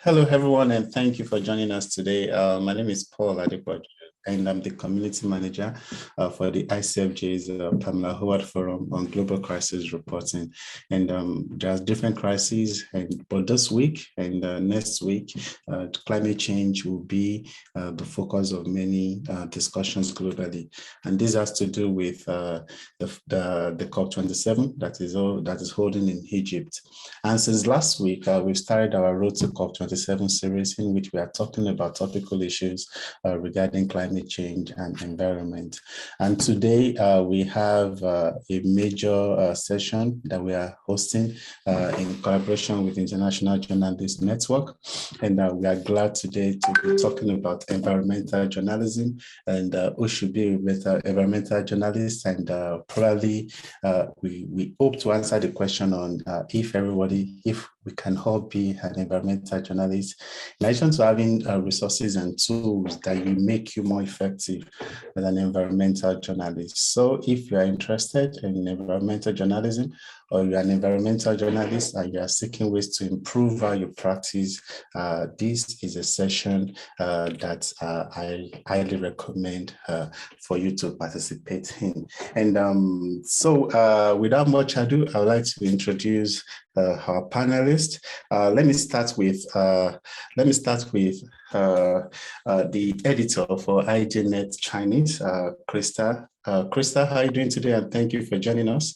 Hello, everyone, and thank you for joining us today. My name is Paul Adequajo, and I'm the community manager for the ICFJ's Pamela Howard Forum on Global Crisis Reporting. And there's different crises, but this week and next week, climate change will be the focus of many discussions globally. And this has to do with the COP27 that is holding in Egypt. And since last week, we've started our Road to COP27 series, in which we are talking about topical issues regarding climate change and environment. And today we have a major session that we are hosting in collaboration with International Journalists Network. And we are glad today to be talking about environmental journalism and who should be better environmental journalists. And probably we hope to answer the question on if we can all be an environmental journalist, in addition to having resources and tools that will make you more effective as an environmental journalist. So if you are interested in environmental journalism, or you're an environmental journalist and you are seeking ways to improve how you practice, this is a session that I highly recommend for you to participate in. And so without much ado, I would like to introduce our panelists. Let me start with the editor for IJNet Chinese, Krista. Krista, how are you doing today? And thank you for joining us.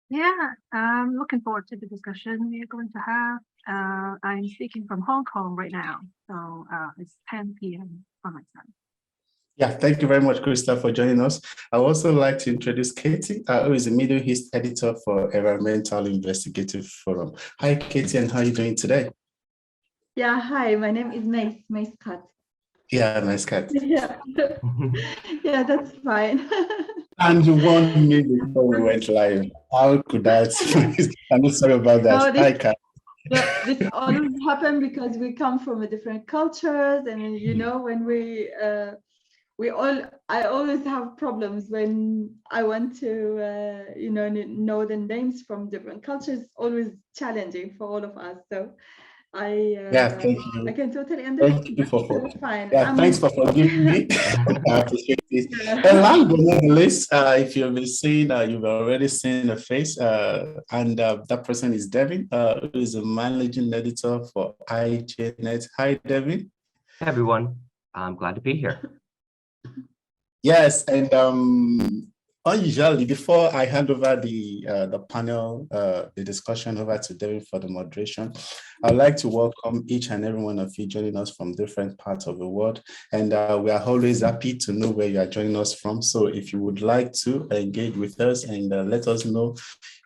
Yeah, I'm looking forward to the discussion we are going to have. I'm speaking from Hong Kong right now, so it's 10 p.m. on my time. Yeah, thank you very much, Krista, for joining us. I would also like to introduce Katie, who is the Middle East editor for Environmental Investigative Forum. Hi, Katie, and how are you doing today? Yeah, hi, my name is Mace Kat. Yeah, nice cat. Yeah, yeah, that's fine. And 1 minute before we went live. How could that? I'm sorry about that. Hi, Kat. Yeah, this always happens because we come from a different cultures, and you know, when I always have problems when I want to know the names from different cultures. Always challenging for all of us. So Thank you. I can totally understand. Thank you for fine. Thanks for forgiving me. I appreciate it. And last but not least, if you've been seeing, you've already seen the face, and that person is Devin, who is a managing editor for IJNet. Hi, Devin. Hey, everyone. I'm glad to be here. Yes, and unusually, before I hand over the panel, the discussion over to Devin for the moderation, I'd like to welcome each and every one of you joining us from different parts of the world. And we are always happy to know where you are joining us from. So if you would like to engage with us and let us know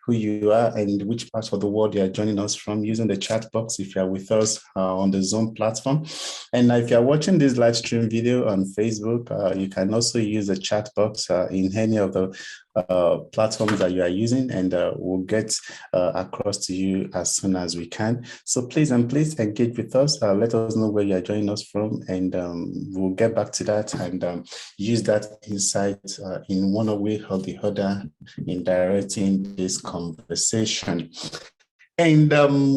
who you are and which part of the world you are joining us from, using the chat box if you are with us on the Zoom platform. And if you are watching this live stream video on Facebook, you can also use the chat box in any of the platforms that you are using, and we'll get across to you as soon as we can. So please engage with us. Let us know where you are joining us from, and we'll get back to that and use that insight in one way or the other in directing this conversation. And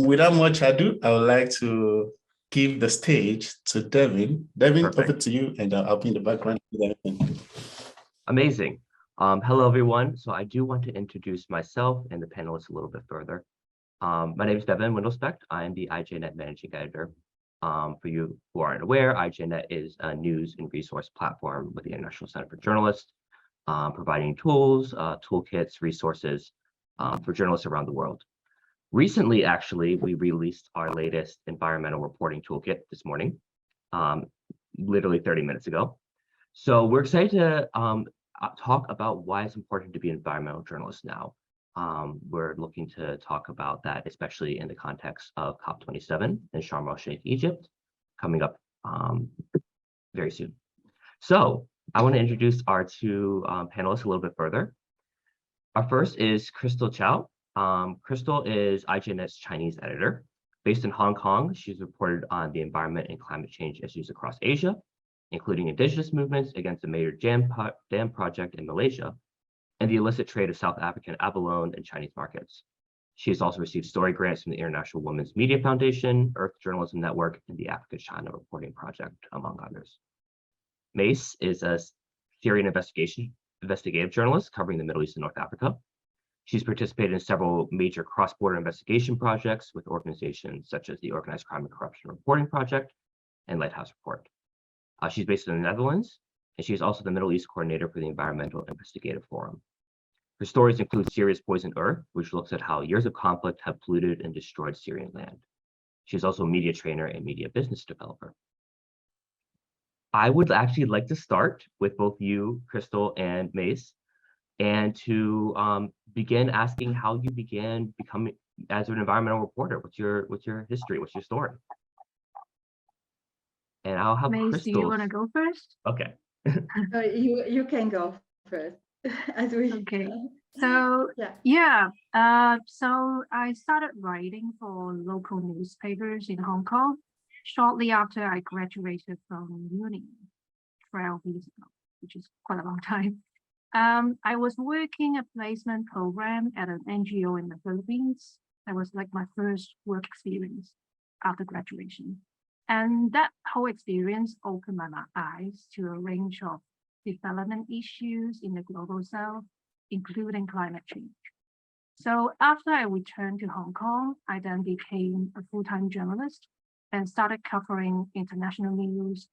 without much ado, I would like to give the stage to Devin. Devin, over to you, and I'll be in the background. Amazing. Hello, everyone. So I do want to introduce myself and the panelists a little bit further. My name is Devin Windelspecht. I am the IJNet managing editor. For you who aren't aware, IJNet is a news and resource platform with the International Center for Journalists, providing tools, toolkits, resources for journalists around the world. Recently, actually, we released our latest environmental reporting toolkit this morning, literally 30 minutes ago. So we're excited to talk about why it's important to be an environmental journalist now. We're looking to talk about that, especially in the context of COP27 in Sharm el-Sheikh, Egypt, coming up very soon. So I want to introduce our two panelists a little bit further. Our first is Crystal Chow. Crystal is IJNet's Chinese editor. Based in Hong Kong, she's reported on the environment and climate change issues across Asia, including indigenous movements against the major dam project in Malaysia, and the illicit trade of South African abalone in Chinese markets. She has also received story grants from the International Women's Media Foundation, Earth Journalism Network, and the Africa-China Reporting Project, among others. Mace is a Syrian investigative journalist covering the Middle East and North Africa. She's participated in several major cross-border investigation projects with organizations such as the Organized Crime and Corruption Reporting Project and Lighthouse Report. She's based in the Netherlands, and she's also the Middle East coordinator for the Environmental Investigative Forum. Her stories include Syria's Poisoned Earth, which looks at how years of conflict have polluted and destroyed Syrian land. She's also a media trainer and media business developer. I would actually like to start with both you, Crystal, and Mace, and to begin asking how you began becoming as an environmental reporter. What's your history? What's your story? And I'll have Mace, Crystal. do you want to go first? Okay. You can go first. As we Okay. So so I started writing for local newspapers in Hong Kong shortly after I graduated from uni 12 years ago, which is quite a long time. I was working a placement program at an NGO in the Philippines. That was like my first work experience after graduation. And that whole experience opened my eyes to a range of development issues in the global south, including climate change. So after I returned to Hong Kong, I then became a full-time journalist and started covering international news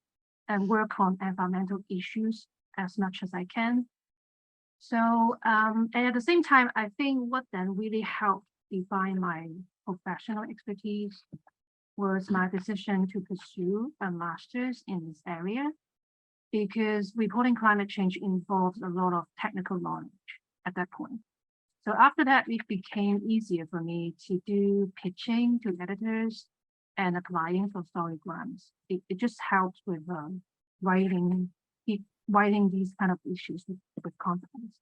and work on environmental issues as much as I can. So, and at the same time, I think what then really helped define my professional expertise was my decision to pursue a master's in this area, because reporting climate change involves a lot of technical knowledge at that point. So after that, it became easier for me to do pitching to editors and applying for story grants. It just helps with writing these kind of issues with confidence.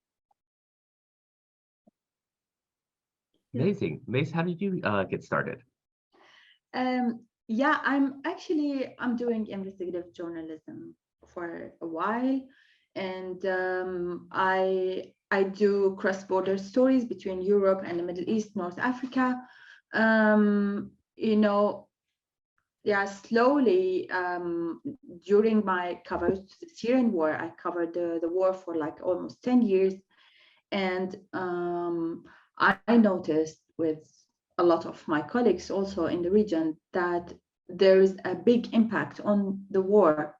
Amazing. Mace, how did you get started? Yeah, I'm doing investigative journalism for a while, and I do cross-border stories between Europe and the Middle East, North Africa. Slowly during my coverage of the Syrian war, I covered the war for like almost 10 years, and I noticed with a lot of my colleagues also in the region that there is a big impact on the war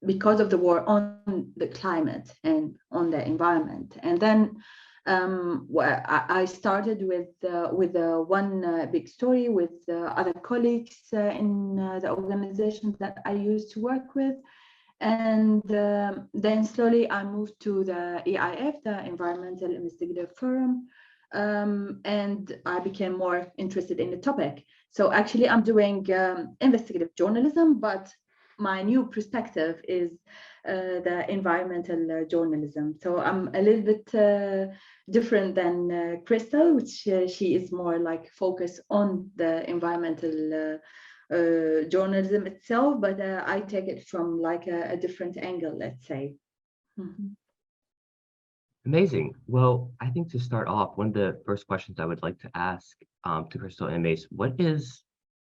because of the war on the climate and on the environment. And then I started with one big story with other colleagues in the organizations that I used to work with. And then slowly I moved to the EIF, the Environmental Investigative Forum, and I became more interested in the topic. So actually I'm doing investigative journalism, but my new perspective is the environmental journalism. So I'm a little bit different than Crystal, which she is more like focused on the environmental journalism itself, but I take it from like a different angle, let's say. Mm-hmm. Amazing. Well, I think to start off, one of the first questions I would like to ask to Crystal and Mace, what is,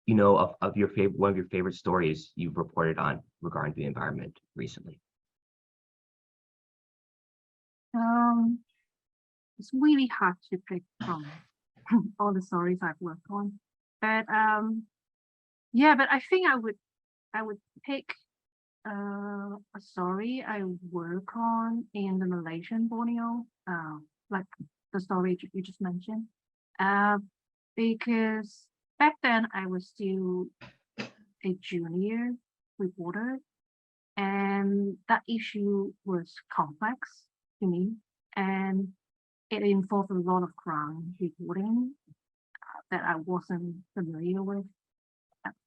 of your one of your favorite stories you've reported on regarding the environment recently? It's really hard to pick from all the stories I've worked on, but but I think I would pick a story I work on in the Malaysian Borneo, like the story you just mentioned, because back then I was still a junior reporter, and that issue was complex to me, and it involved a lot of ground reporting that I wasn't familiar with.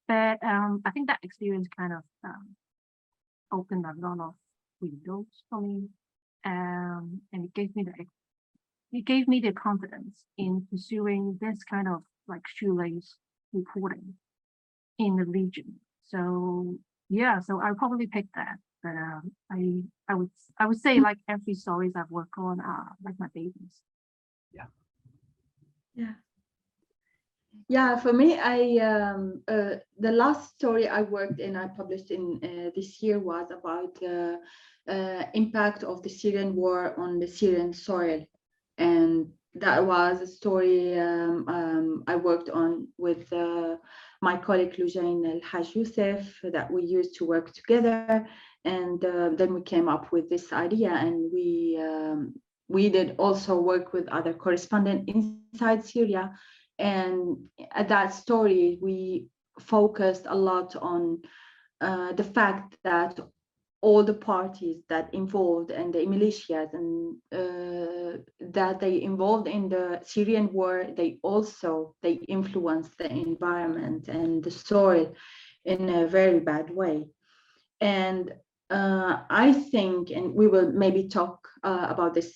But I think that experience kind of opened a lot of windows for me, and it gave me the confidence in pursuing this kind of like shoelace reporting in the region. So yeah, so I'll probably pick that. But I would say like every stories I've worked on are like my babies. Yeah, Yeah. Yeah, for me, the last story I worked in, I published in this year was about the impact of the Syrian war on the Syrian soil. And that was a story I worked on with my colleague Lujain El Haj Youssef that we used to work together. And then we came up with this idea, and we did also work with other correspondents inside Syria. And at that story, we focused a lot on the fact that all the parties that involved and the militias and that they involved in the Syrian war, they influenced the environment and the soil in a very bad way. And I think, and we will maybe talk about this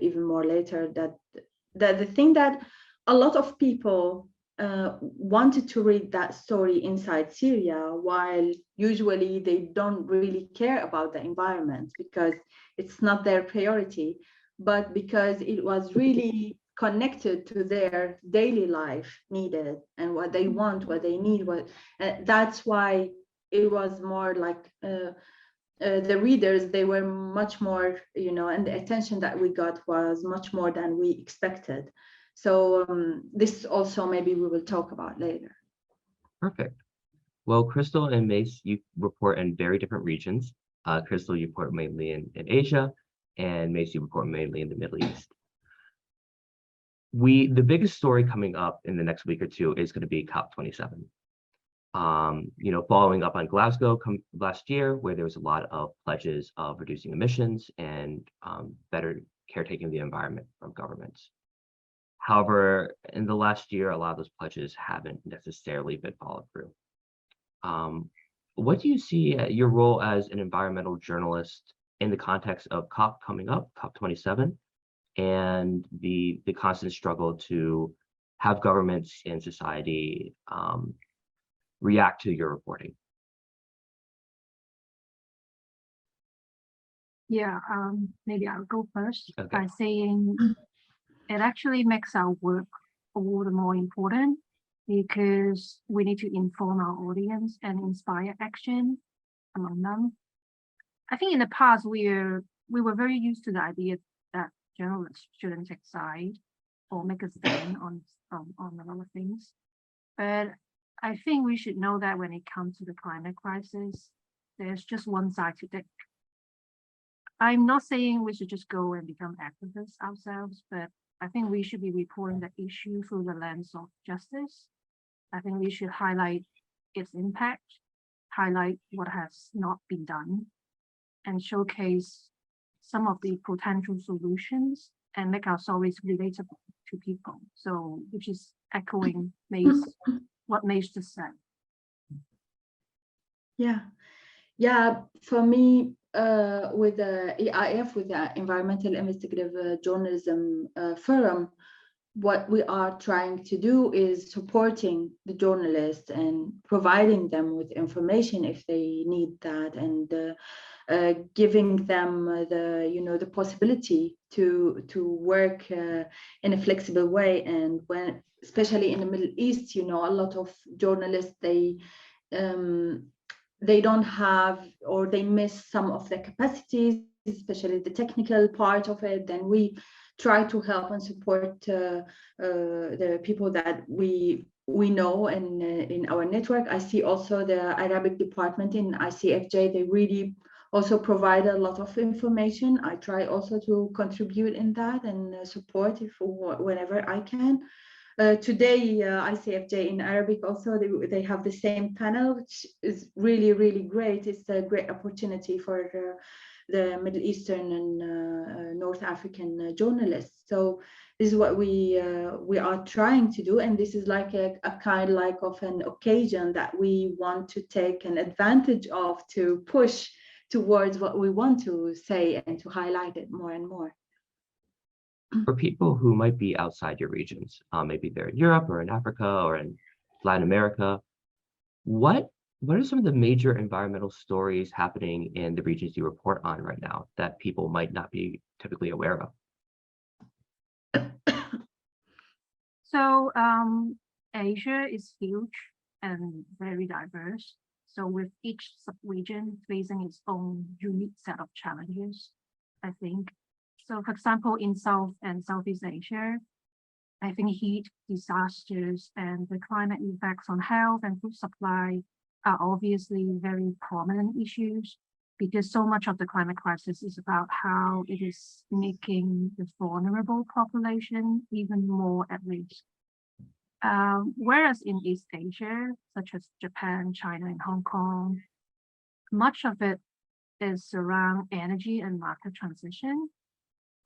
even more later, that the thing that a lot of people wanted to read that story inside Syria, while usually they don't really care about the environment because it's not their priority, but because it was really connected to their daily life needed and what they want, what they need, that's why it was more like the readers, they were much more, and the attention that we got was much more than we expected. So this also maybe we will talk about later. Perfect. Well, Crystal and Mace, you report in very different regions. Crystal, you report mainly in Asia, and Mace, you report mainly in the Middle East. The biggest story coming up in the next week or two is going to be COP27. Following up on Glasgow last year, where there was a lot of pledges of reducing emissions and better caretaking of the environment from governments. However, in the last year, a lot of those pledges haven't necessarily been followed through. What do you see your role as an environmental journalist in the context of COP coming up, COP27, and the constant struggle to have governments and society react to your reporting? Yeah, maybe I'll go first Okay. by saying it actually makes our work all the more important because we need to inform our audience and inspire action among them. I think in the past we were very used to the idea that journalists shouldn't take side or make a stand on a lot of things, but I think we should know that when it comes to the climate crisis, there's just one side to take. I'm not saying we should just go and become activists ourselves, but I think we should be reporting the issue through the lens of justice. I think we should highlight its impact, highlight what has not been done, and showcase some of the potential solutions and make our stories relatable to people. So, which is echoing what Mace just said. Yeah. For me, with the EIF, with the Environmental Investigative Journalism Forum, what we are trying to do is supporting the journalists and providing them with information if they need that, and giving them the possibility to work in a flexible way. And when, especially in the Middle East, a lot of journalists, they don't have, or they miss some of the capacities, especially the technical part of it. Then we try to help and support the people that we know in our network. I see also the Arabic department in ICFJ, they really also provide a lot of information. I try also to contribute in that and support whenever I can. Today, ICFJ in Arabic also, they have the same panel, which is really, really great. It's a great opportunity for the Middle Eastern and North African journalists. So this is what we are trying to do. And this is like a kind like of an occasion that we want to take an advantage of to push towards what we want to say and to highlight it more and more. For people who might be outside your regions, maybe they're in Europe or in Africa or in Latin America, what are some of the major environmental stories happening in the regions you report on right now that people might not be typically aware of? So Asia is huge and very diverse. So with each sub-region facing its own unique set of challenges, I think. So for example, in South and Southeast Asia, I think heat, disasters, and the climate effects on health and food supply are obviously very prominent issues, because so much of the climate crisis is about how it is making the vulnerable population even more at risk. Whereas in East Asia, such as Japan, China, and Hong Kong, much of it is around energy and market transition,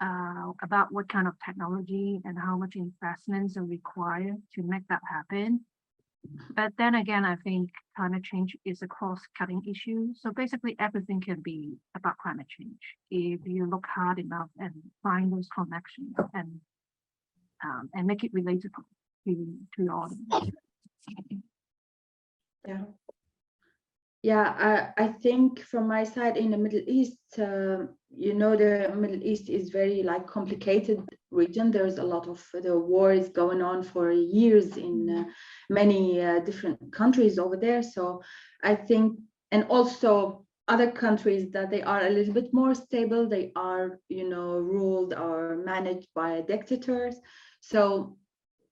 about what kind of technology and how much investments are required to make that happen. But then again, I think climate change is a cross-cutting issue. So basically everything can be about climate change if you look hard enough and find those connections and make it relatable to your audience. Yeah. Yeah, I think from my side in the Middle East, you know, the Middle East is very like complicated region. There's a lot of the war is going on for years in many different countries over there. So I think, and also other countries that they are a little bit more stable. They are, you know, ruled or managed by dictators. So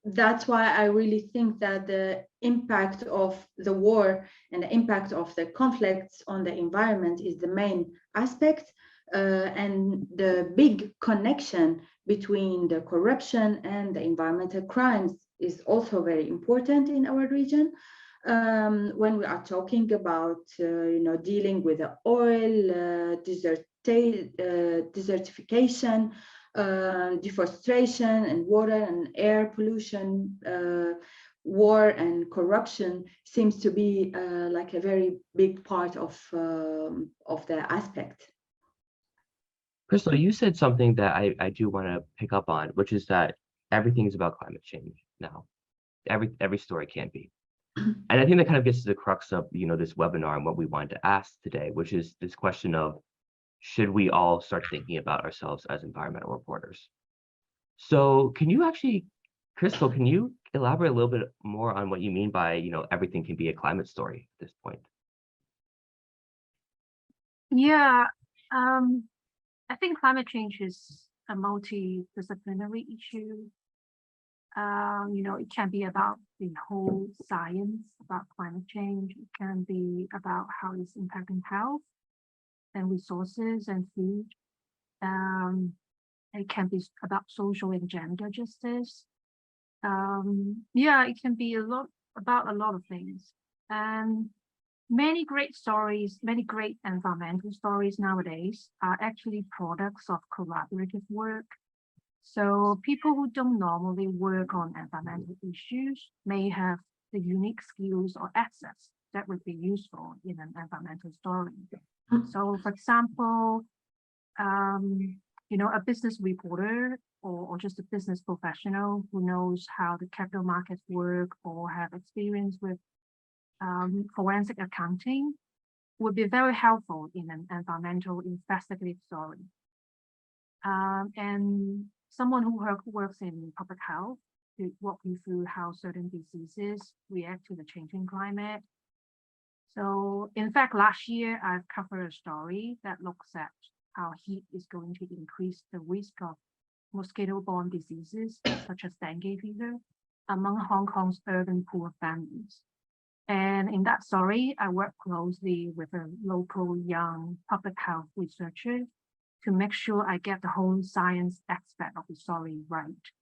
that's why I really think that the impact of the war and the impact of the conflicts on the environment is the main aspect, and the big connection between the corruption and the environmental crimes is also very important in our region. When we are talking about you know, dealing with the oil, desertification, deforestation and water and air pollution, war and corruption seems to be like a very big part of the aspect. Crystal, you said something that I do want to pick up on, which is that everything is about climate change now. Every story can be. And I think that kind of gets to the crux of, you know, this webinar and what we wanted to ask today, which is this question of, should we all start thinking about ourselves as environmental reporters? So can you actually, Crystal, can you elaborate a little bit more on what you mean by, you know, everything can be a climate story at this point? Yeah, I think climate change is a multidisciplinary issue. You know, it can be about the whole science about climate change. It can be about how it's impacting health and resources and food. It can be about social and gender justice. Yeah, it can be about a lot of things. And many great stories, many great environmental stories nowadays are actually products of collaborative work. So people who don't normally work on environmental issues may have the unique skills or access that would be useful in an environmental story. So for example, you know, a business reporter or just a business professional who knows how the capital markets work or have experience with forensic accounting would be very helpful in an environmental investigative story. And someone who works in public health to walk you through how certain diseases react to the changing climate. So in fact, last year, I've covered a story that looks at how heat is going to increase the risk of mosquito-borne diseases, such as dengue fever, among Hong Kong's urban poor families. And in that story, I worked closely with a local young public health researcher to make sure I get the whole science aspect of the story right.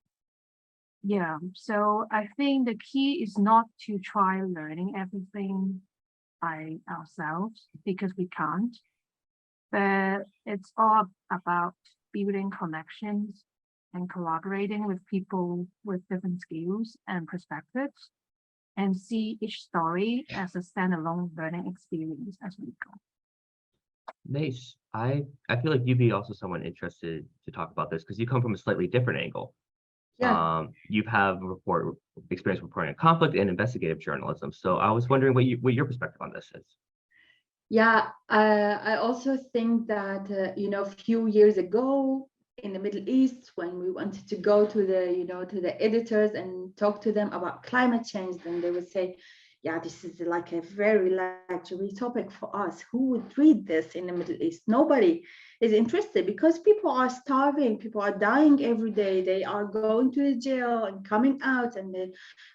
Yeah, so I think the key is not to try learning everything by ourselves, because we can't, but it's all about building connections and collaborating with people with different skills and perspectives, and see each story as a standalone learning experience as we go. Nice. I feel like you'd be also someone interested to talk about this because you come from a slightly different angle. Yeah. You have experience reporting on conflict and investigative journalism. So I was wondering what your perspective on this is. Yeah, I also think that, you know, a few years ago, in the Middle East, when we wanted to go to the editors and talk to them about climate change, then they would say, yeah, this is like a very luxury topic for us. Who would read this in the Middle East? Nobody is interested, because people are starving, people are dying every day, they are going to the jail and coming out, and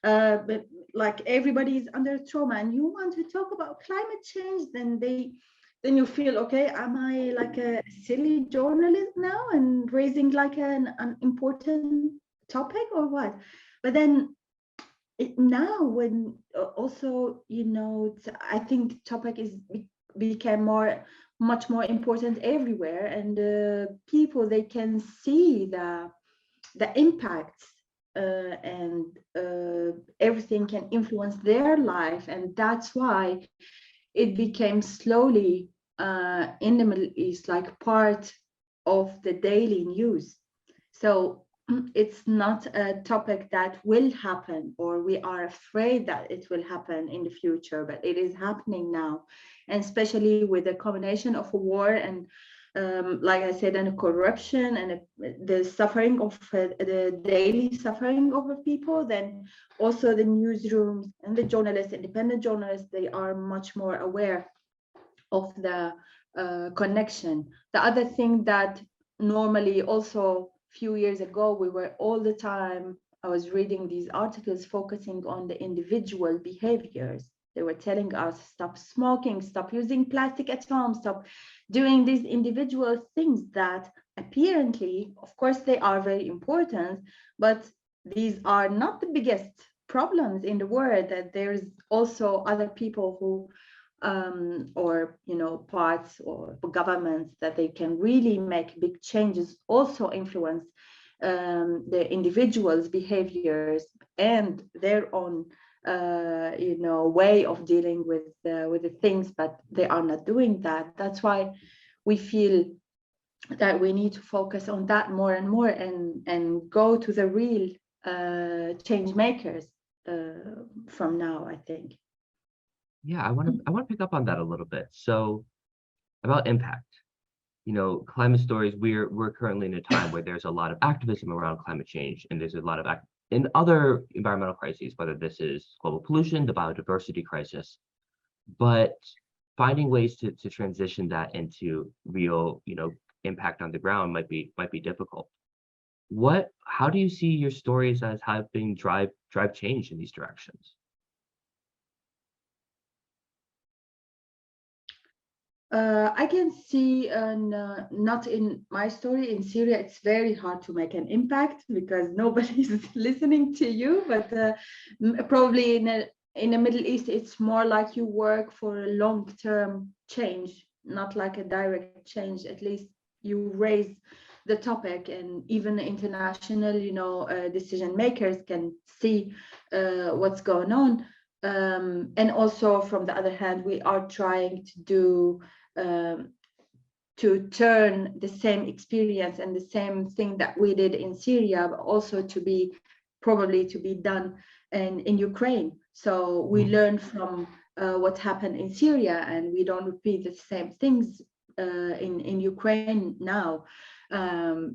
but like everybody is under trauma, and you want to talk about climate change, then you feel, okay, am I like a silly journalist now and raising like an important topic or what? But then now, when also, I think topic became much more important everywhere, and people, they can see the impacts, and everything can influence their life, and that's why it became slowly in the Middle East like part of the daily news. So it's not a topic that will happen, or we are afraid that it will happen in the future, but it is happening now. And especially with the combination of a war and, like I said, and corruption and the suffering of the daily suffering of the people, then also the newsrooms and the journalists, independent journalists, they are much more aware of the connection. The other thing that normally also few years ago, we were all the time, I was reading these articles focusing on the individual behaviors. They were telling us, stop smoking, stop using plastic at home, stop doing these individual things that apparently, of course, they are very important, but these are not the biggest problems in the world, that there's also other people who or parts or governments that they can really make big changes, also influence the individuals' behaviors and their own way of dealing with the things, but they are not doing that. That's why we feel that we need to focus on that more and more, and go to the real change makers from now, I think. Yeah, I want to pick up on that a little bit. So about impact, climate stories, we're currently in a time where there's a lot of activism around climate change, and there's a lot of in other environmental crises, whether this is global pollution, the biodiversity crisis, but finding ways to transition that into real, impact on the ground might be difficult. How do you see your stories as helping drive change in these directions? I can see, not in my story, in Syria, it's very hard to make an impact because nobody is listening to you, but probably in the Middle East, it's more like you work for a long-term change, not like a direct change. At least you raise the topic, and even the international, decision makers can see what's going on. And also, from the other hand, we are trying to turn the same experience and the same thing that we did in Syria, but also to be done in Ukraine. So we learn from what happened in Syria, and we don't repeat the same things in Ukraine now,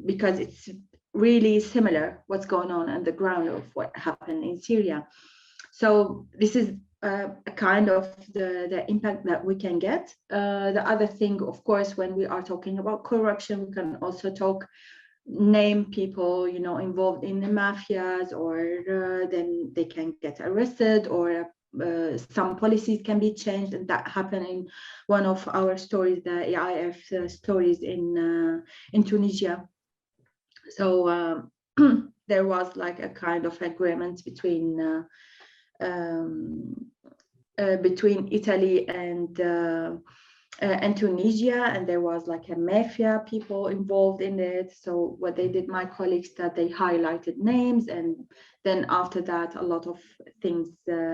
because it's really similar what's going on the ground of what happened in Syria. So this is a kind of the impact that we can get. The other thing, of course, when we are talking about corruption, we can also name people, involved in the mafias, or then they can get arrested, or some policies can be changed, and that happened in one of our stories, the EIF stories in Tunisia. So there was like a kind of agreement between Italy and Tunisia, and there was like a mafia people involved in it. So what they did, my colleagues, that they highlighted names, and then after that a lot of things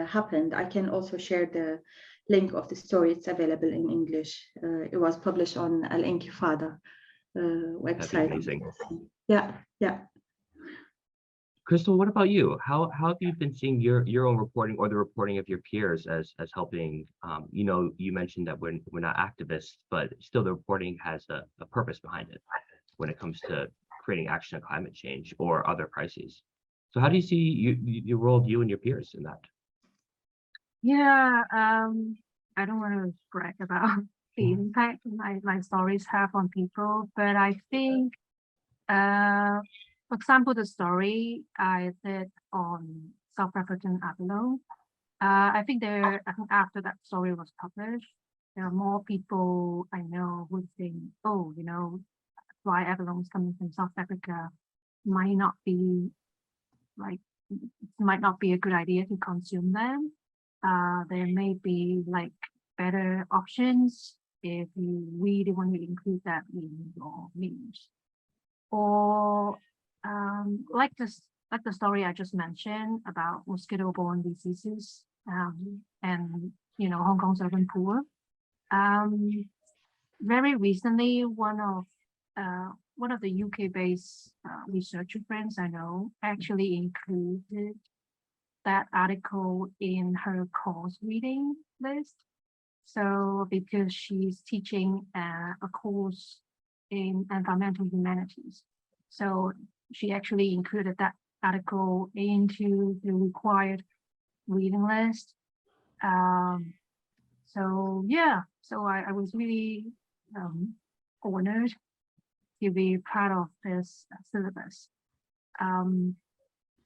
happened. I can also share the link of the story. It's available in English. It was published on Al Intifada website. That'd be amazing. Yeah. Crystal, what about you? How have you been seeing your own reporting, or the reporting of your peers, as helping? You mentioned that we're not activists, but still the reporting has a purpose behind it when it comes to creating action on climate change or other crises. So how do you see your role of you and your peers in that? Yeah, I don't want to brag about the impact my stories have on people, but I think, for example, the story I did on South African abalone, I think after that story was published, there are more people I know who think, oh, fly abalones coming from South Africa might not be like, might not be a good idea to consume them. There may be like better options if you really want to include that in your meals. Or like the story I just mentioned about mosquito-borne diseases, and Hong Kong's urban poor. Very recently, one of the UK-based researcher friends I know actually included that article in her course reading list. So because she's teaching a course in environmental humanities, so she actually included that article into the required reading list. So yeah, so I was really honored to be part of this syllabus.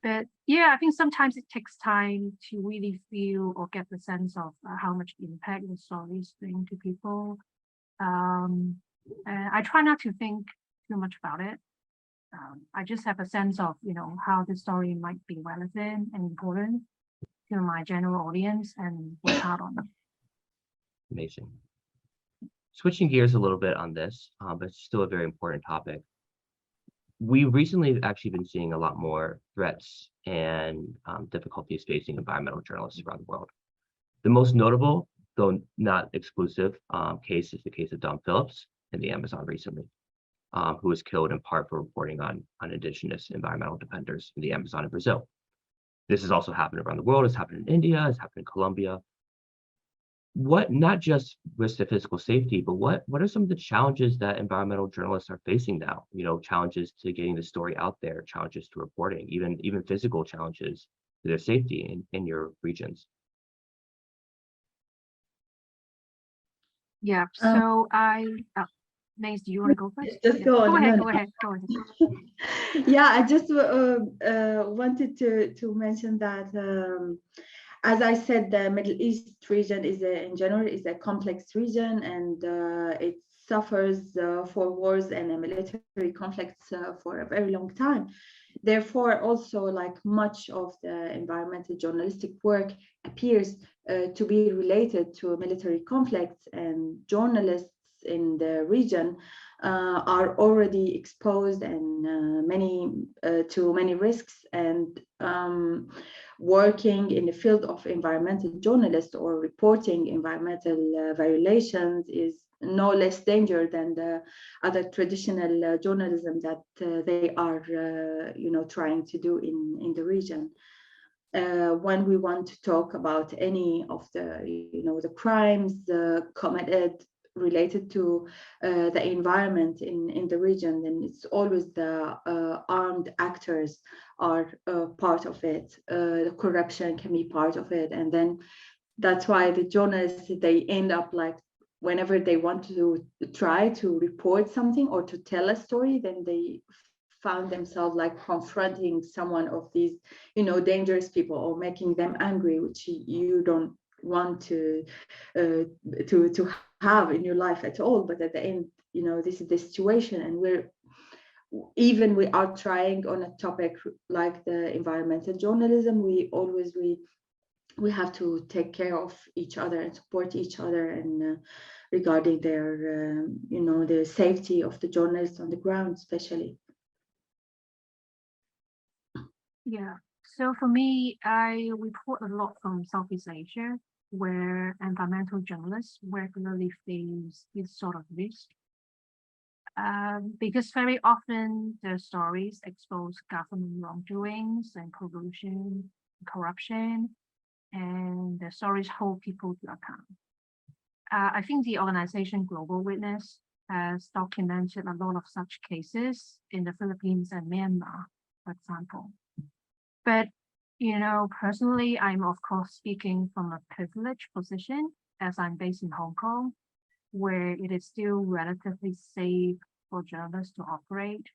But yeah, I think sometimes it takes time to really feel or get the sense of how much impact the stories bring to people. And I try not to think too much about it. I just have a sense of, how the story might be relevant and important to my general audience and work hard on it. Amazing. Switching gears a little bit on this, but it's still a very important topic. We recently actually been seeing a lot more threats and difficulties facing environmental journalists around the world. The most notable, though not exclusive, case is the case of Dom Phillips in the Amazon recently, who was killed in part for reporting on indigenous environmental defenders in the Amazon in Brazil. This has also happened around the world. It's happened in India, it's happened in Colombia. Not just with the physical safety, but what are some of the challenges that environmental journalists are facing now? Challenges to getting the story out there, challenges to reporting, even physical challenges to their safety in your regions. Yeah, so Mace, do you want to go first? Just go on. Go ahead. Yeah, I just wanted to mention that, as I said, the Middle East region in general is a complex region, and it suffers for wars and military conflicts for a very long time. Therefore, also, like much of the environmental journalistic work appears to be related to military conflicts, and journalists in the region are already exposed and to many risks, and working in the field of environmental journalists or reporting environmental violations is no less danger than the other traditional journalism that they are trying to do in the region. When we want to talk about any of the crimes committed related to the environment in the region, then it's always the armed actors are part of it. The corruption can be part of it, and then that's why the journalists, they end up like, whenever they want to try to report something or to tell a story, then they found themselves like confronting someone of these dangerous people or making them angry, which you don't want to have in your life at all. But at the end, this is the situation, and we are trying on a topic like the environmental journalism. We have to take care of each other and support each other, and regarding their the safety of the journalists on the ground, especially. Yeah, so for me, I report a lot from Southeast Asia, where environmental journalists regularly face this sort of risk. Because very often their stories expose government wrongdoings and corruption, and the stories hold people to account. I think the organization Global Witness has documented a lot of such cases in the Philippines and Myanmar, for example. But, personally, I'm of course speaking from a privileged position as I'm based in Hong Kong, where it is still relatively safe for journalists to operate,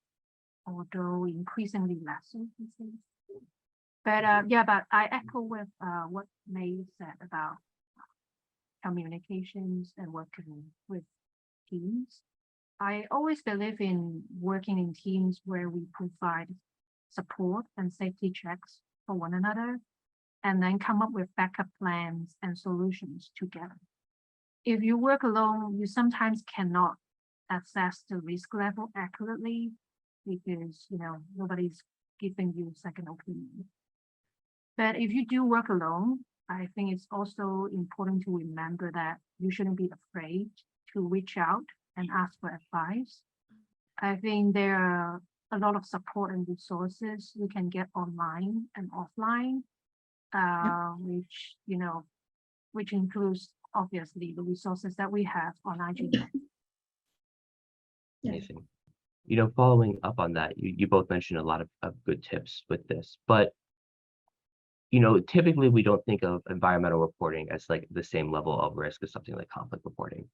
although increasingly less so these days. But but I echo with what May said about communications and working with teams. I always believe in working in teams where we provide support and safety checks for one another, and then come up with backup plans and solutions together. If you work alone, you sometimes cannot assess the risk level accurately because, nobody's giving you second opinion. But if you do work alone, I think it's also important to remember that you shouldn't be afraid to reach out and ask for advice. I think there are a lot of support and resources you can get online and offline, which includes obviously the resources that we have on IGNet. Amazing. Following up on that, you both mentioned a lot of good tips with this, but typically we don't think of environmental reporting as like the same level of risk as something like conflict reporting,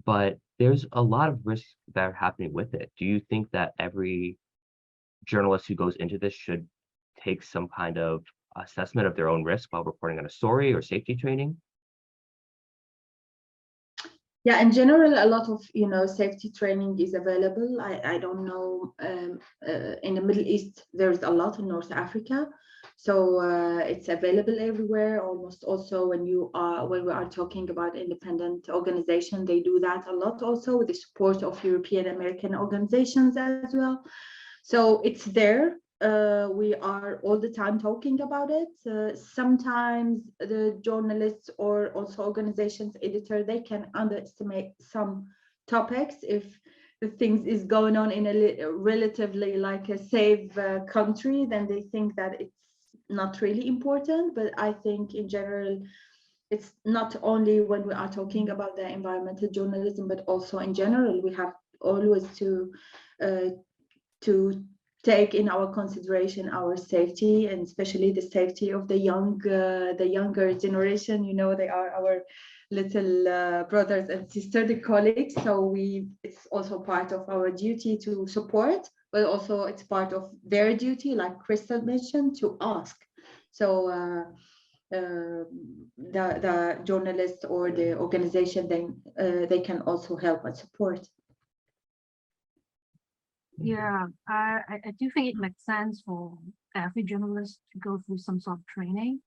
but there's a lot of risks that are happening with it. Do you think that every journalist who goes into this should take some kind of assessment of their own risk while reporting on a story or safety training? Yeah, in general, a lot of safety training is available. I don't know, in the Middle East there's a lot, in North Africa, so it's available everywhere almost. Also, when we are talking about independent organization, they do that a lot also with the support of European American organizations as well. So it's there. We are all the time talking about it. Sometimes the journalists or also organizations editor, they can underestimate some topics if the things is going on in a relatively like a safe country, then they think that it's not really important. But I think in general, it's not only when we are talking about the environmental journalism, but also in general, we have always to take in our consideration our safety, and especially the safety of the younger generation. They are our little brothers and sisters, the colleagues. So it's also part of our duty to support, but also it's part of their duty, like Crystal mentioned, to ask. So the journalist or the organization, then they can also help and support. Yeah, I do think it makes sense for every journalist to go through some sort of training,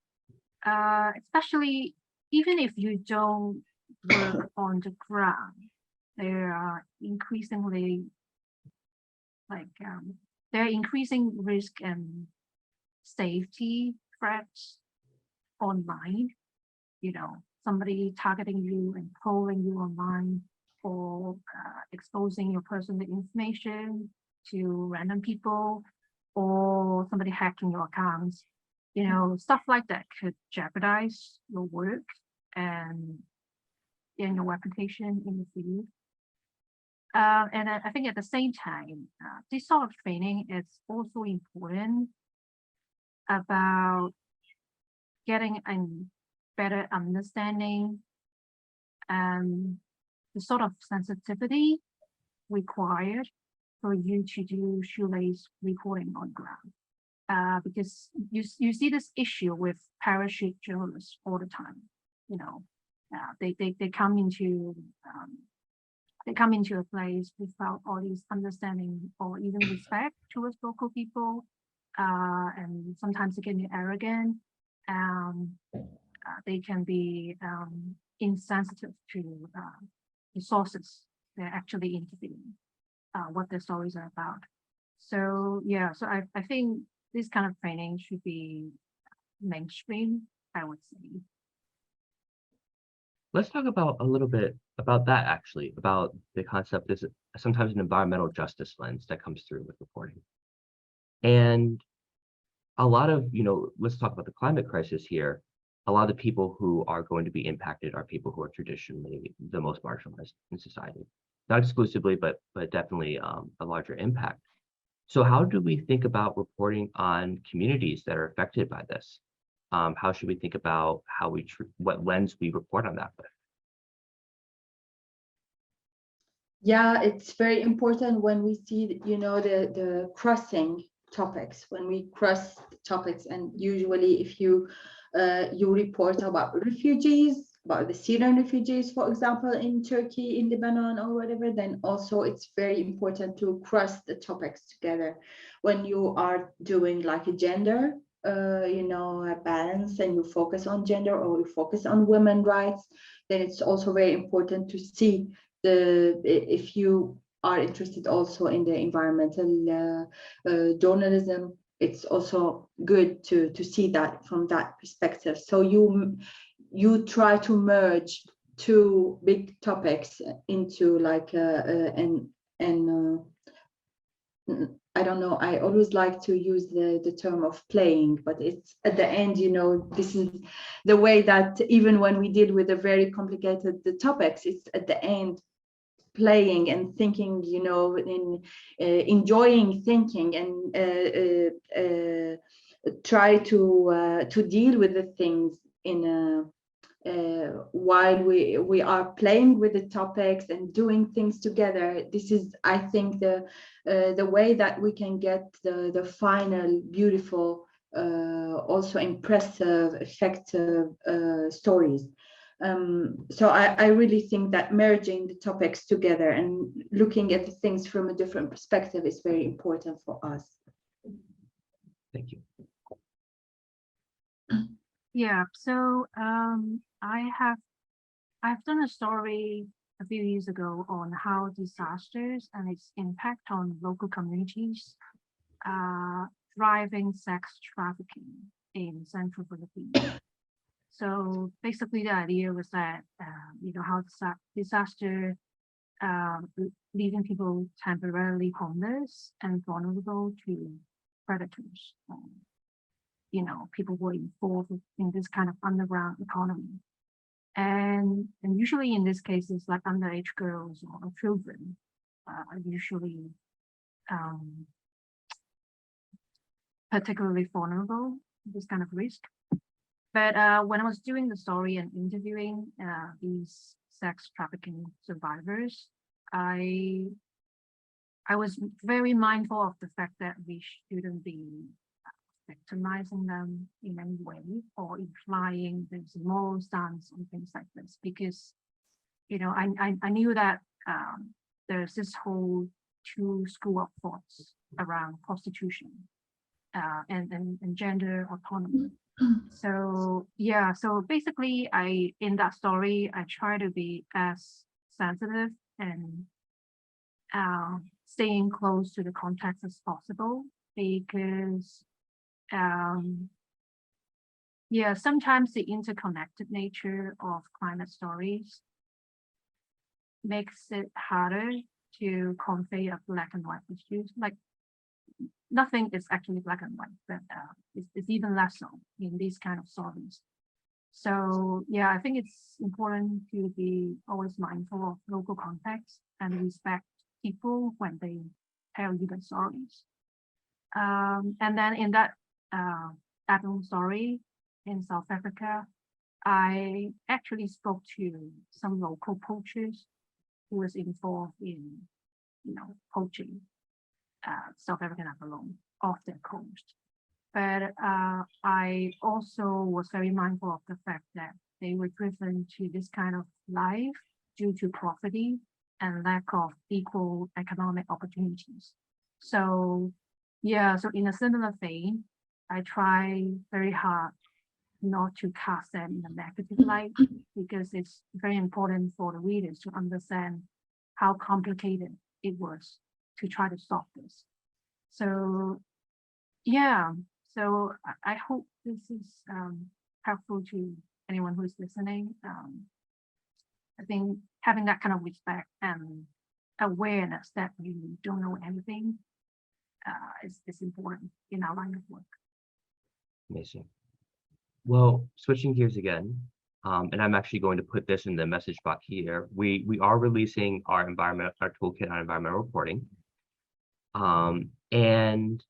especially even if you don't work on the ground. There are increasingly there are increasing risk and safety threats online. Somebody targeting you and polling you online, or exposing your personal information to random people, or somebody hacking your accounts. Stuff like that could jeopardize your work and your reputation in the field. And I think at the same time, this sort of training is also important about getting a better understanding and the sort of sensitivity required for you to do shoelace reporting on ground. Because you see this issue with parachute journalists all the time. They come into a place without all these understanding or even respect towards local people, and sometimes they can be arrogant. They can be insensitive to the sources they're actually interviewing, what their stories are about. So so I think this kind of training should be mainstream, I would say. Let's talk about a little bit about that, actually, about the concept. There's sometimes an environmental justice lens that comes through with reporting. And a lot of, let's talk about the climate crisis here. A lot of the people who are going to be impacted are people who are traditionally the most marginalized in society. not exclusively, but definitely a larger impact. So how do we think about reporting on communities that are affected by this? How should we think about how what lens we report on that with? Yeah, it's very important when we see, the crossing topics, when we cross topics, and usually if you report about refugees, about the Syrian refugees, for example, in Turkey, in Lebanon, or whatever, then also it's very important to cross the topics together. When you are doing like a gender, a balance, and you focus on gender, or you focus on women's rights, then it's also very important to see if you are interested also in the environmental journalism, it's also good to see that from that perspective. So you try to merge two big topics into like I don't know, I always like to use the term of playing, but it's at the end, this is the way that even when we deal with the very complicated topics, it's at the end playing and thinking, in enjoying thinking, and try to deal with the things in while we are playing with the topics and doing things together. This is, I think, the way that we can get the final beautiful, also impressive, effective stories. So I really think that merging the topics together and looking at the things from a different perspective is very important for us. Thank you. Yeah, so I've done a story a few years ago on how disasters and its impact on local communities driving sex trafficking in central Philippines. So basically the idea was that, how disaster leaving people temporarily homeless and vulnerable to predators. People who are involved in this kind of underground economy. And usually in these cases, like underage girls or children are usually particularly vulnerable to this kind of risk. But when I was doing the story and interviewing these sex trafficking survivors, I was very mindful of the fact that we shouldn't be victimizing them in any way or implying there's a moral stance on things like this, because I knew that there's this whole two school of thoughts around prostitution and gender autonomy. So yeah, so basically in that story I try to be as sensitive and staying close to the context as possible, because sometimes the interconnected nature of climate stories makes it harder to convey a black and white issues. Like nothing is actually black and white, but it's even less so in these kind of stories. So yeah, I think it's important to be always mindful of local context and respect people when they tell you their stories. And then in that Adam story in South Africa, I actually spoke to some local poachers who was involved in, poaching South African abalone off their coast. But I also was very mindful of the fact that they were driven to this kind of life due to poverty and lack of equal economic opportunities. So yeah, so in a similar vein, I try very hard not to cast them in a negative light, because it's very important for the readers to understand how complicated it was to try to stop this. So yeah, so I hope this is helpful to anyone who is listening. I think having that kind of respect and awareness that you don't know everything is important in our line of work. Amazing. Well, switching gears again, And I'm actually going to put this in the message box here. We are releasing our toolkit on environmental reporting. And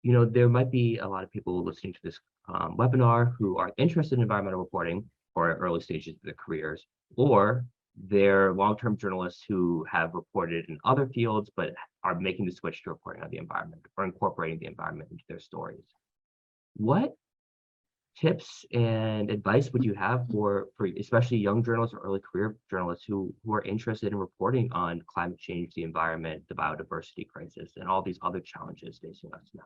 there might be a lot of people listening to this webinar who are interested in environmental reporting or at early stages of their careers, or they're long-term journalists who have reported in other fields but are making the switch to reporting on the environment or incorporating the environment into their stories. What tips and advice would you have for especially young journalists or early career journalists who are interested in reporting on climate change, the environment, the biodiversity crisis, and all these other challenges facing us now?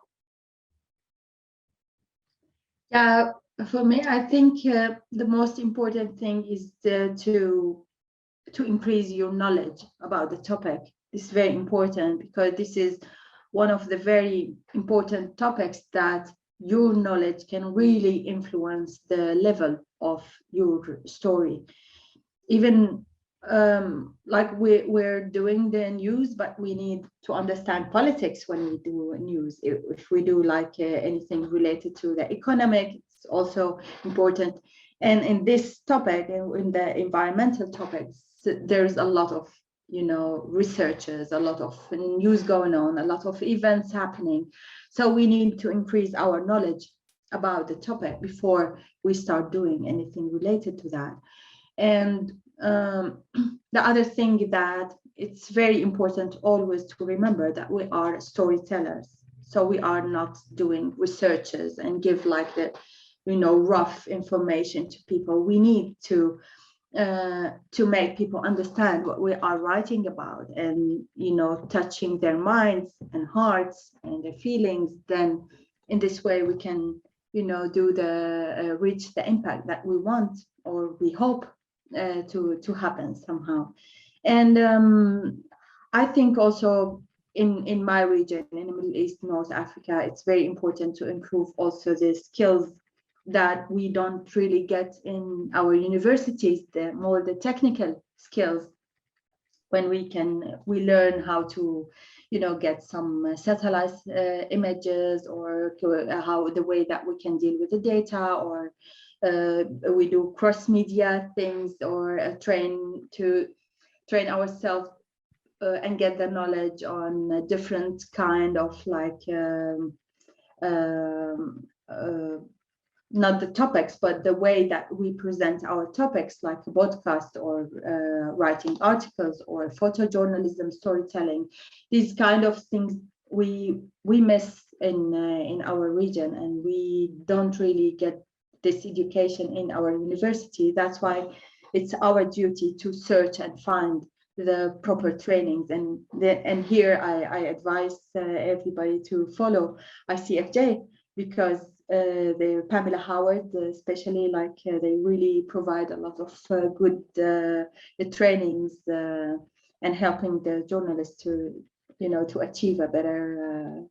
Yeah, for me, I think the most important thing is to increase your knowledge about the topic. It's very important because this is one of the very important topics that your knowledge can really influence the level of your story. Even like we're doing the news, but we need to understand politics when we do news. If we do like anything related to the economic, it's also important. And in this topic, in the environmental topics, there's a lot of researchers, a lot of news going on, a lot of events happening. So we need to increase our knowledge about the topic before we start doing anything related to that. And the other thing that it's very important always to remember that we are storytellers. So we are not doing researches and give like the rough information to people. We need to make people understand what we are writing about and touching their minds and hearts and their feelings. Then in this way we can do the reach the impact that we want or we hope to happen somehow. And I think also in my region, in the Middle East, North Africa, it's very important to improve also the skills that we don't really get in our universities, the technical skills, when we learn how to get some satellite images, or how the way that we can deal with the data, or we do cross-media things, or train ourselves and get the knowledge on a different kind of like not the topics, but the way that we present our topics, like a podcast or writing articles or photojournalism, storytelling. These kind of things we miss in our region, and we don't really get this education in our university. That's why it's our duty to search and find the proper trainings. And here I advise everybody to follow ICFJ, because the Pamela Howard, especially, like they really provide a lot of good trainings and helping the journalists to achieve a better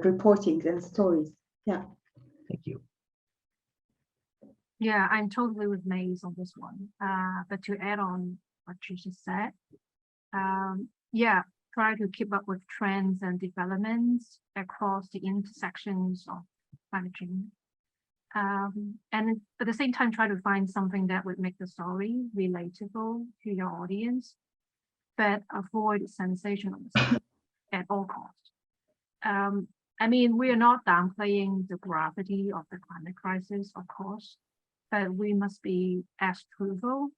reporting and stories. Yeah. Thank you. Yeah, I'm totally with Maze on this one. But to add on what you just said, yeah, try to keep up with trends and developments across the intersections of climate change. And at the same time, try to find something that would make the story relatable to your audience, but avoid sensationalism at all costs. I mean, we are not downplaying the gravity of the climate crisis, of course, but we must be as truthful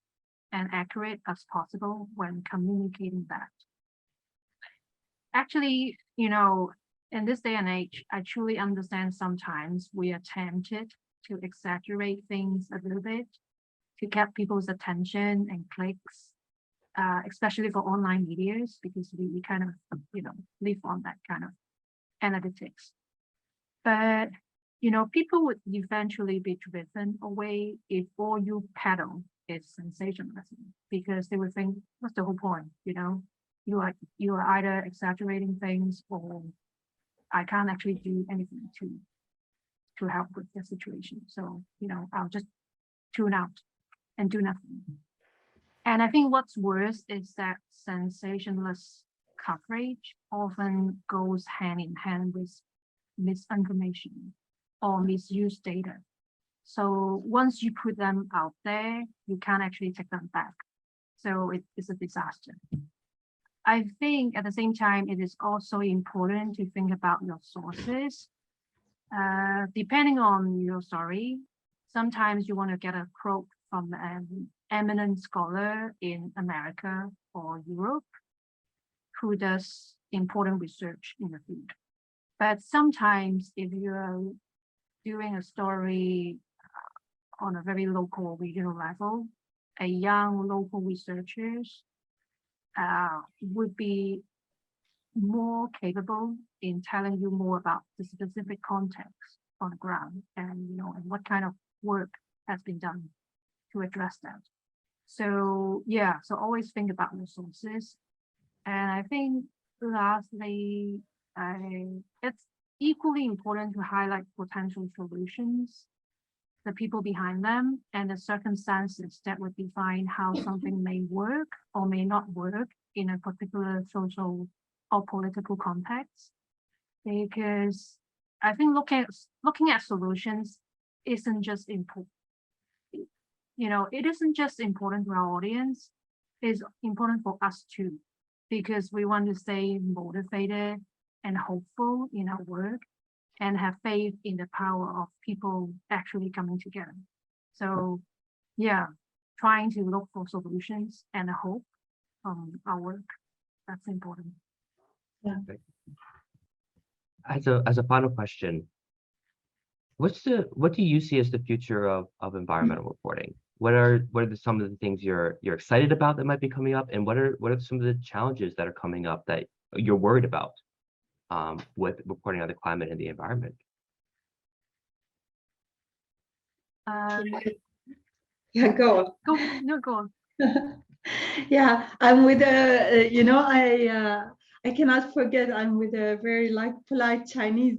and accurate as possible when communicating that. Actually, in this day and age, I truly understand sometimes we are tempted to exaggerate things a little bit to get people's attention and clicks, especially for online medias, because we kind of, live on that kind of analytics. But, people would eventually be driven away if all you peddle is sensationalism, because they would think, what's the whole point, You are either exaggerating things, or I can't actually do anything to help with the situation. So, I'll just tune out and do nothing. And I think what's worse is that sensationalist coverage often goes hand in hand with misinformation or misused data. So once you put them out there, you can't actually take them back. So it is a disaster. I think at the same time, it is also important to think about your sources. Depending on your story, sometimes you want to get a quote from an eminent scholar in America or Europe who does important research in the field. But sometimes if you're doing a story on a very local or regional level, a young local researchers would be more capable in telling you more about the specific context on the ground and and what kind of work has been done to address that. So yeah, so always think about resources. And I think lastly, it's equally important to highlight potential solutions, the people behind them, and the circumstances that would define how something may work or may not work in a particular social or political context. Because I think looking at solutions isn't just important. It isn't just important to our audience, it's important for us too, because we want to stay motivated and hopeful in our work and have faith in the power of people actually coming together. So yeah, trying to look for solutions and hope from our work, that's important. As a final question, what do you see as the future of environmental reporting? What are some of the things you're excited about that might be coming up, and what are some of the challenges that are coming up that you're worried about with reporting on the climate and the environment? Yeah, go on. Go on. Yeah, I'm with I cannot forget, I'm with a very polite Chinese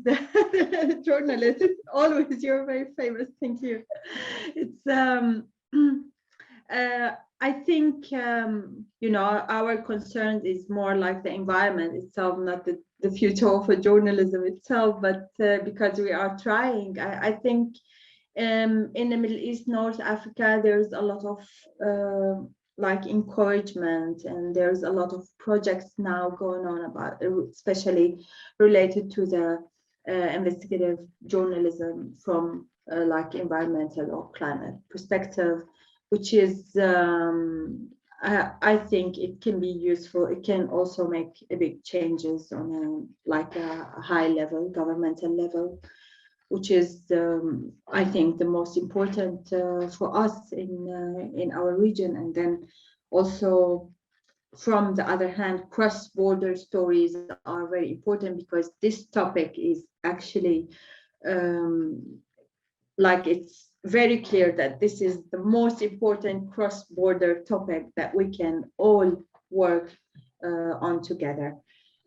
journalist. It's always, you're very famous. Thank you. It's I think our concern is more like the environment itself, not the future of a journalism itself, but because we are trying. I think in the Middle East, North Africa, there's a lot of encouragement, and there's a lot of projects now going on about, especially related to the investigative journalism from environmental or climate perspective, which is I think it can be useful. It can also make a big changes on a high level, governmental level, which is I think the most important for us in our region. And then also, from the other hand, cross-border stories are very important, because this topic is actually it's very clear that this is the most important cross-border topic that we can all work on together.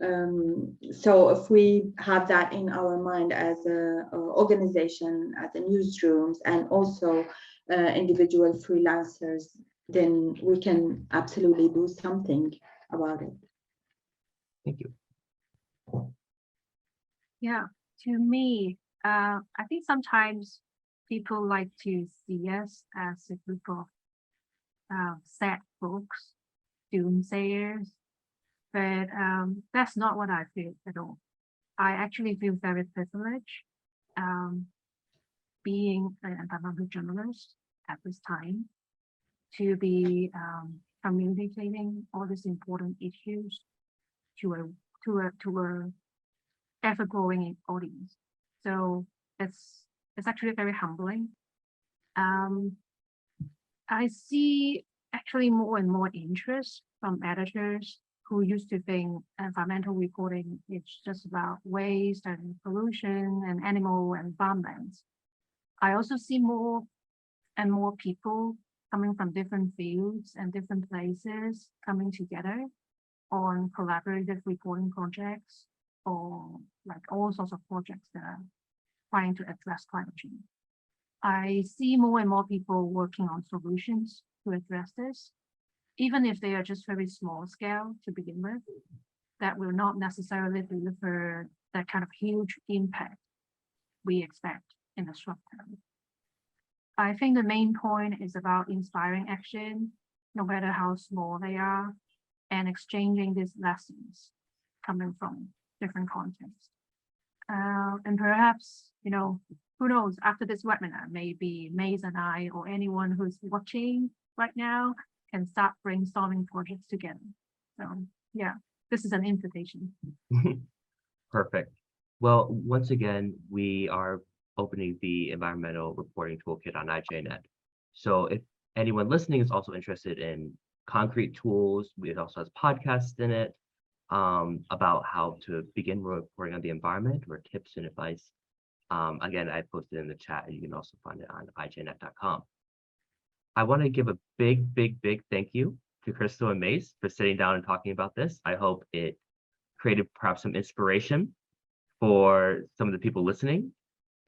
So if we have that in our mind as an organization, as a newsrooms, and also individual freelancers, then we can absolutely do something about it. Thank you. Yeah, to me, I think sometimes people like to see us as a group of sad folks, doomsayers, but that's not what I feel at all. I actually feel very privileged being an environmental journalist at this time, to be communicating all these important issues to a ever-growing audience. So it's actually very humbling. I see actually more and more interest from editors who used to think environmental reporting is just about waste and pollution and animal and farmlands. I also see more and more people coming from different fields and different places coming together on collaborative reporting projects, or all sorts of projects that are trying to address climate change. I see more and more people working on solutions to address this, even if they are just very small scale to begin with, that will not necessarily deliver that kind of huge impact we expect in the short term. I think the main point is about inspiring action, no matter how small they are, and exchanging these lessons coming from different contexts. And perhaps, who knows, after this webinar, maybe Maze and I, or anyone who's watching right now, can start brainstorming projects together. So yeah, this is an invitation. Perfect. Well, once again, we are opening the environmental reporting toolkit on IJNet. So if anyone listening is also interested in concrete tools, it also has podcasts in it about how to begin reporting on the environment, or tips and advice. Again, I posted in the chat, and you can also find it on ijnet.com. I want to give a big thank you to Crystal and Mace for sitting down and talking about this. I hope it created perhaps some inspiration for some of the people listening,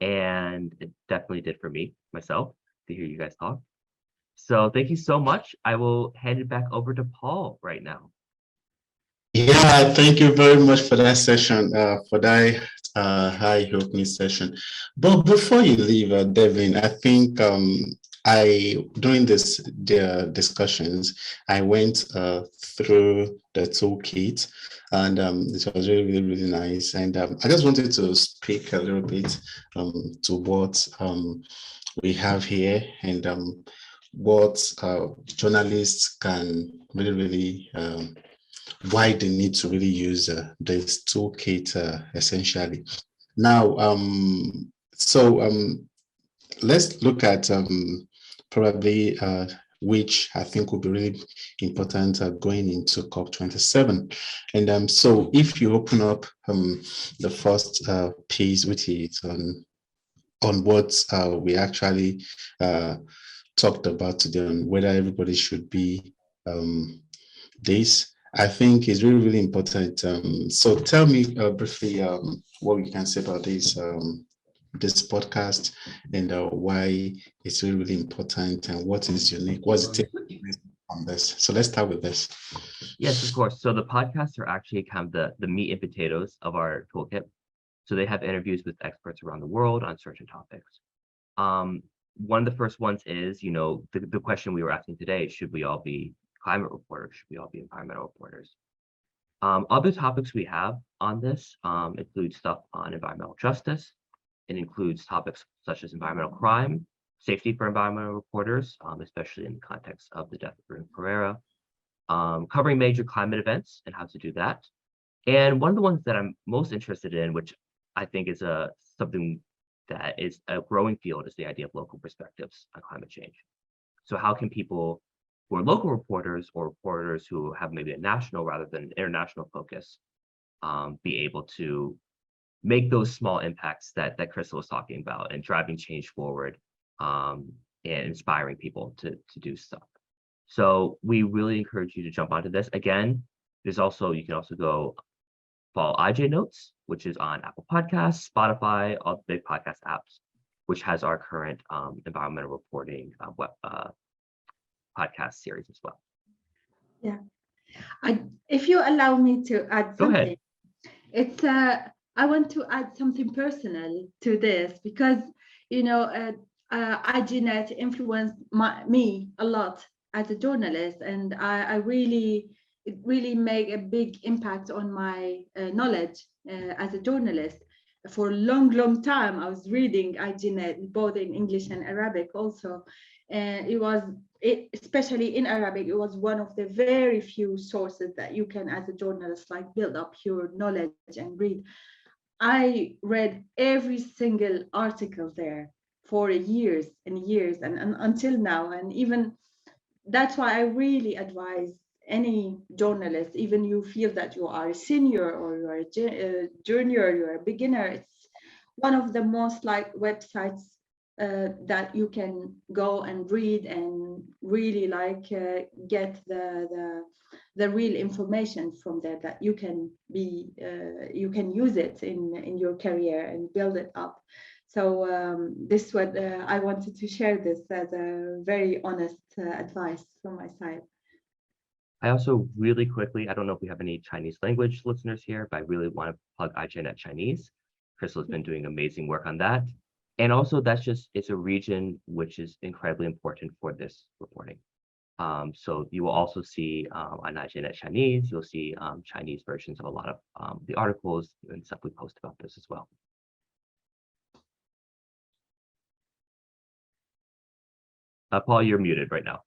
and it definitely did for me, myself, to hear you guys talk. So thank you so much. I will hand it back over to Paul right now. Yeah, thank you very much for that session, for that high opening session. But before you leave, Devin, I think during the discussions, I went through the toolkit, and it was really nice. And I just wanted to speak a little bit to what we have here, and what journalists can really why they need to really use this toolkit essentially. Now, let's look at probably which I think will be really important going into COP27. And so if you open up the first piece, which is on what we actually talked about today, on whether everybody should be this, I think is really important. So tell me briefly what we can say about this podcast, and why it's really important, and what is unique, what's it on this. So let's start with this. Yes, of course. So the podcasts are actually kind of the meat and potatoes of our toolkit. So they have interviews with experts around the world on certain topics. One of the first ones is, the question we were asking today: should we all be climate reporters? Should we all be environmental reporters? Other topics we have on this include stuff on environmental justice. It includes topics such as environmental crime, safety for environmental reporters, especially in the context of the death of Bruno Pereira, covering major climate events and how to do that. And one of the ones that I'm most interested in, which I think is something that is a growing field, is the idea of local perspectives on climate change. So how can people who are local reporters, or reporters who have maybe a national rather than an international focus, be able to make those small impacts that Crystal was talking about, and driving change forward, and inspiring people to do stuff. So we really encourage you to jump onto this. Again, you can also go follow IJ Notes, which is on Apple Podcasts, Spotify, all the big podcast apps, which has our current environmental reporting podcast series as well. Yeah, if you allow me to add something, it's I want to add something personal to this, because IJNet influenced me a lot as a journalist, and it really made a big impact on my knowledge as a journalist. For a long time, I was reading IJNet both in English and Arabic also, and especially in Arabic, it was one of the very few sources that you can, as a journalist, build up your knowledge and read. I read every single article there for years and years, and until now. And even that's why I really advise any journalist, even you feel that you are a senior or you are a junior, you're a beginner, it's one of the most websites that you can go and read and really get the real information from there, that you can use it in your career and build it up. So this what I wanted to share this as a very honest advice from my side. I also really quickly, I don't know if we have any Chinese language listeners here, but I really want to plug IJNet Chinese. Crystal has been doing amazing work on that. And also it's a region which is incredibly important for this reporting. So you will also see on IGNet Chinese, you'll see Chinese versions of a lot of the articles and stuff we post about this as well. Paul, you're muted right now.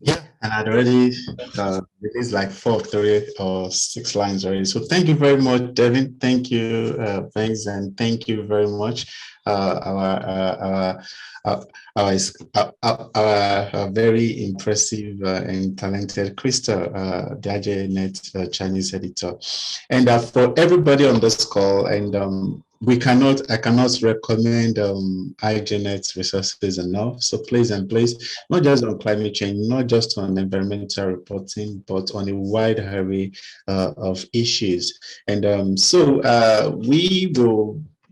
Yeah, and I'd already released like 4, 3, or 6 lines already. So thank you very much, Devin. Thank you, thanks, and thank you very much. Our very impressive and talented Crystal, the IGNet Chinese editor. And for everybody on this call, and I cannot recommend IGNet resources enough. So please, not just on climate change, not just on environmental reporting, but on a wide array of issues. And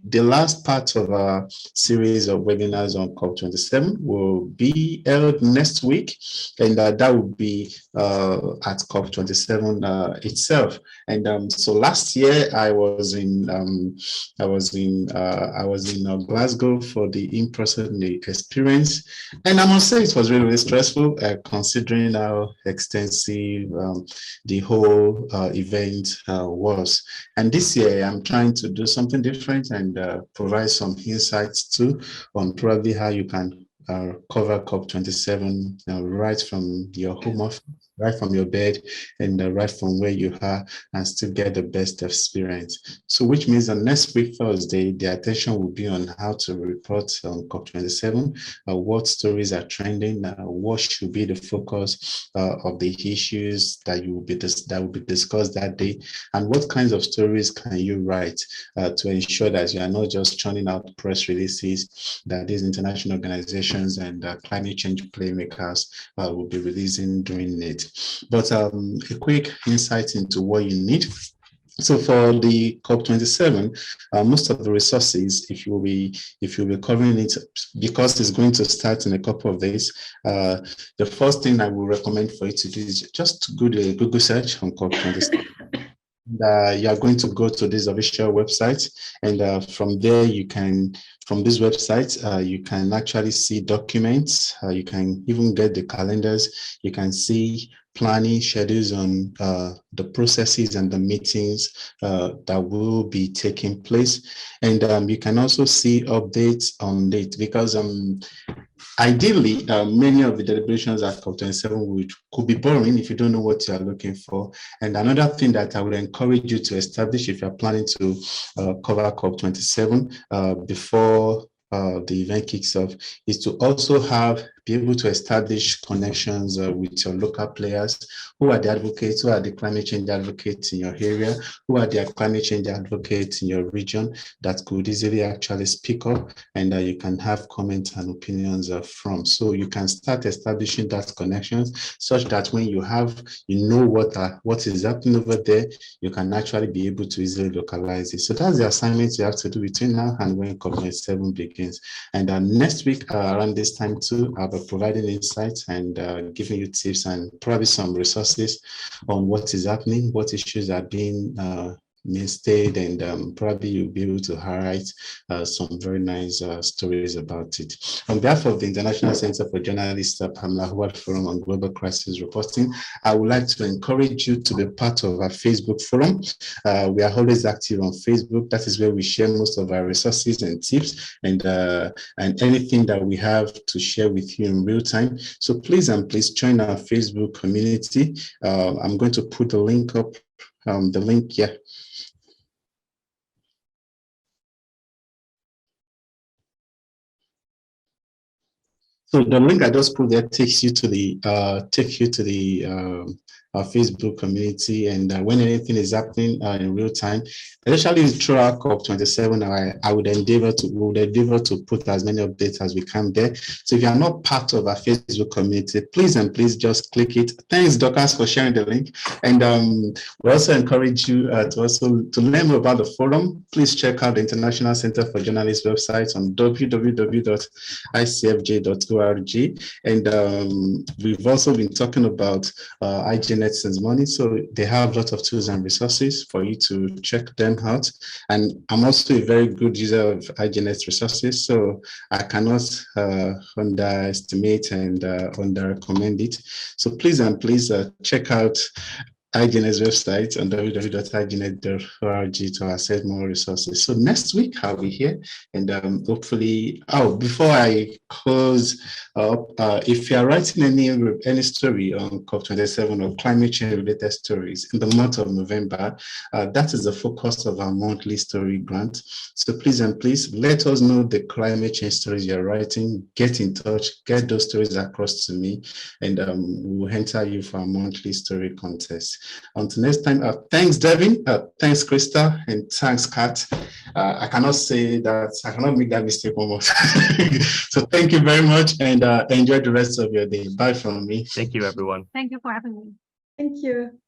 the last part of our series of webinars on COP27 will be held next week, and that will be at COP27 itself. And so last year I was in Glasgow for the in-person experience, and I must say it was really, really stressful considering how extensive the whole event was. And this year I'm trying to do something different and provide some insights too on probably how you can cover COP27 right from your home office, right from your bed, and right from where you are, and still get the best experience. So which means that next week, Thursday, the attention will be on how to report on COP27, what stories are trending, what should be the focus of the issues that will be discussed that day, and what kinds of stories can you write to ensure that you are not just churning out press releases that these international organizations and climate change playmakers will be releasing during it. But a quick insight into what you need. So for the COP27, most of the resources, if you'll be covering it, because it's going to start in a couple of days, the first thing I will recommend for you to do is just to do a Google search on COP27. You are going to go to this official website, and from there from this website, you can actually see documents. You can even get the calendars. You can see planning schedules on the processes and the meetings that will be taking place. And you can also see updates on it, because ideally, many of the deliberations at COP27 could be boring if you don't know what you are looking for. And another thing that I would encourage you to establish if you're planning to cover COP27 before the event kicks off is to also be able to establish connections with your local players. Who are the advocates? Who are the climate change advocates in your area? Who are the climate change advocates in your region that could easily actually speak up, and you can have comments and opinions from? So you can start establishing that connections such that when you know what is happening over there, you can actually be able to easily localize it. So that's the assignment you have to do between now and when COP27 begins. And next week around this time too, I'll be providing insights and giving you tips and probably some resources on what is happening, what issues are being mainstayed, and probably you'll be able to highlight some very nice stories about it. On behalf of the International Center for Journalists, Pamela Howard Forum on Global Crisis Reporting, I would like to encourage you to be part of our Facebook forum. We are always active on Facebook. That is where we share most of our resources and tips and anything that we have to share with you in real time. So please join our Facebook community. I'm going to put the link up, here. So the link I just put there takes you to the our Facebook community, and when anything is happening in real time, especially throughout COP27, I would endeavor to put as many updates as we can there. So if you are not part of our Facebook community, please just click it. Thanks, Dorcas, for sharing the link. And we also encourage you to learn more about the forum. Please check out the International Center for Journalists website on www.icfj.org. And we've also been talking about IGNet IGNet since morning, so they have a lot of tools and resources for you to check them out. And I'm also a very good user of IGNet resources, so I cannot underestimate and under-recommend it. So please check out IGNet's website on www.ignet.org to access more resources. So next week I'll be here, and hopefully, before I close up, if you are writing any story on COP27 or climate change related stories in the month of November, that is the focus of our monthly story grant. So please let us know the climate change stories you're writing. Get in touch, get those stories across to me, and we'll enter you for a monthly story contest. Until next time, thanks, Devin, thanks, Krista, and thanks, Kat. I cannot say that, I cannot make that mistake one more time. So thank you very much, and enjoy the rest of your day. Bye from me. Thank you, everyone. Thank you for having me. Thank you.